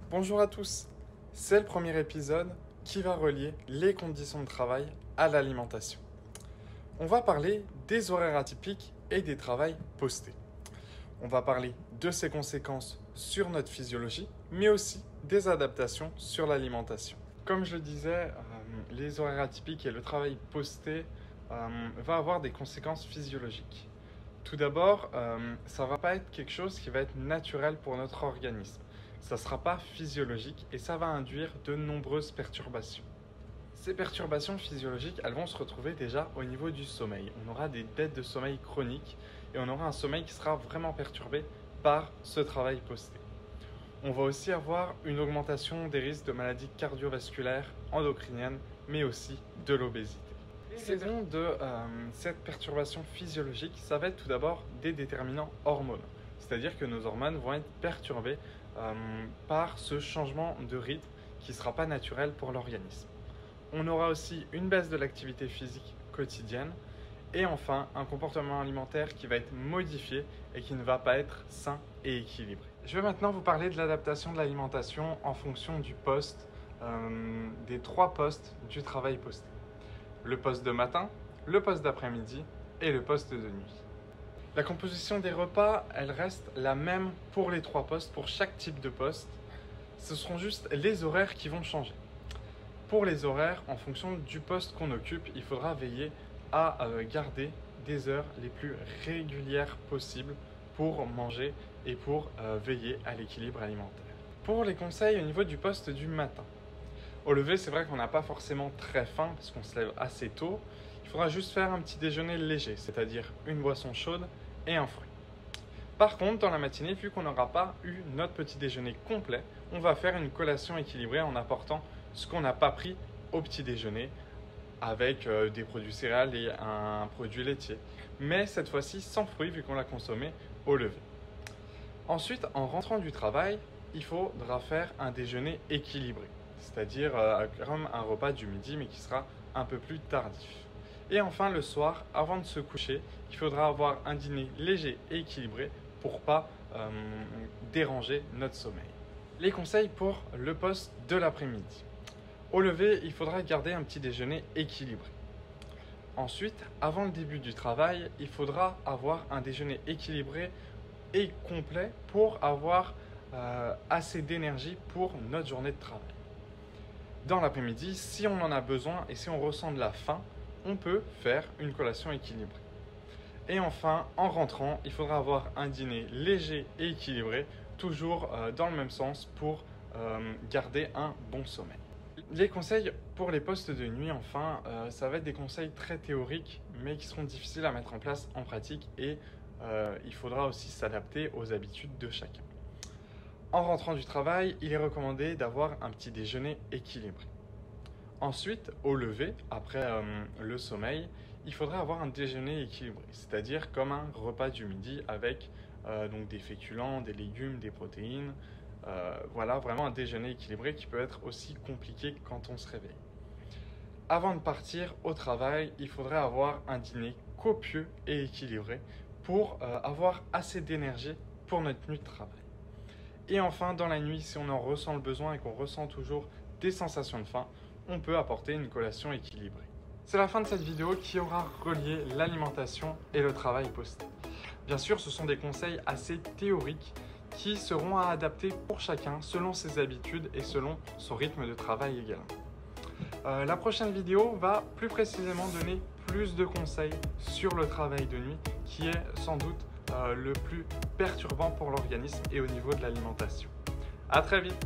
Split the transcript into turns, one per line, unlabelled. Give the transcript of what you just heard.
Bonjour à tous, c'est le premier épisode qui va relier les conditions de travail à l'alimentation. On va parler des horaires atypiques et des travails postés. On va parler de ses conséquences sur notre physiologie, mais aussi des adaptations sur l'alimentation. Comme je le disais, les horaires atypiques et le travail posté va avoir des conséquences physiologiques. Tout d'abord, ça ne va pas être quelque chose qui va être naturel pour notre organisme. Ça ne sera pas physiologique et ça va induire de nombreuses perturbations. Ces perturbations physiologiques, elles vont se retrouver déjà au niveau du sommeil. On aura des dettes de sommeil chroniques et on aura un sommeil qui sera vraiment perturbé par ce travail posté. On va aussi avoir une augmentation des risques de maladies cardiovasculaires, endocriniennes, mais aussi de l'obésité. Les raisons de cette perturbation physiologique, ça va être tout d'abord des déterminants hormonaux. C'est-à-dire que nos hormones vont être perturbées par ce changement de rythme qui ne sera pas naturel pour l'organisme. On aura aussi une baisse de l'activité physique quotidienne et enfin un comportement alimentaire qui va être modifié et qui ne va pas être sain et équilibré. Je vais maintenant vous parler de l'adaptation de l'alimentation en fonction du poste, des 3 postes du travail posté. Le poste de matin, le poste d'après-midi et le poste de nuit. La composition des repas, elle reste la même pour les 3 postes, pour chaque type de poste. Ce seront juste les horaires qui vont changer. Pour les horaires, en fonction du poste qu'on occupe, il faudra veiller à garder des heures les plus régulières possibles pour manger et pour veiller à l'équilibre alimentaire. Pour les conseils au niveau du poste du matin. Au lever, c'est vrai qu'on n'a pas forcément très faim parce qu'on se lève assez tôt. Il faudra juste faire un petit déjeuner léger, c'est-à-dire une boisson chaude et un fruit. Par contre, dans la matinée, vu qu'on n'aura pas eu notre petit déjeuner complet, on va faire une collation équilibrée en apportant ce qu'on n'a pas pris au petit déjeuner avec des produits céréales et un produit laitier. Mais cette fois-ci sans fruits vu qu'on l'a consommé au lever. Ensuite, en rentrant du travail, il faudra faire un déjeuner équilibré, c'est-à-dire comme un repas du midi mais qui sera un peu plus tardif. Et enfin, le soir, avant de se coucher, il faudra avoir un dîner léger et équilibré pour ne pas déranger notre sommeil. Les conseils pour le poste de l'après-midi. Au lever, il faudra garder un petit déjeuner équilibré. Ensuite, avant le début du travail, il faudra avoir un déjeuner équilibré et complet pour avoir assez d'énergie pour notre journée de travail. Dans l'après-midi, si on en a besoin et si on ressent de la faim, on peut faire une collation équilibrée. Et enfin, en rentrant, il faudra avoir un dîner léger et équilibré, toujours dans le même sens pour garder un bon sommeil. Les conseils pour les postes de nuit, enfin, ça va être des conseils très théoriques, mais qui seront difficiles à mettre en place en pratique et il faudra aussi s'adapter aux habitudes de chacun. En rentrant du travail, il est recommandé d'avoir un petit déjeuner équilibré. Ensuite, au lever, après le sommeil, il faudra avoir un déjeuner équilibré, c'est-à-dire comme un repas du midi avec donc des féculents, des légumes, des protéines. Voilà, vraiment un déjeuner équilibré qui peut être aussi compliqué quand on se réveille. Avant de partir au travail, il faudrait avoir un dîner copieux et équilibré pour avoir assez d'énergie pour notre nuit de travail. Et enfin, dans la nuit, si on en ressent le besoin et qu'on ressent toujours des sensations de faim, on peut apporter une collation équilibrée. C'est la fin de cette vidéo qui aura relié l'alimentation et le travail posté. Bien sûr, ce sont des conseils assez théoriques qui seront à adapter pour chacun selon ses habitudes et selon son rythme de travail également. La prochaine vidéo va plus précisément donner plus de conseils sur le travail de nuit qui est sans doute le plus perturbant pour l'organisme et au niveau de l'alimentation. À très vite!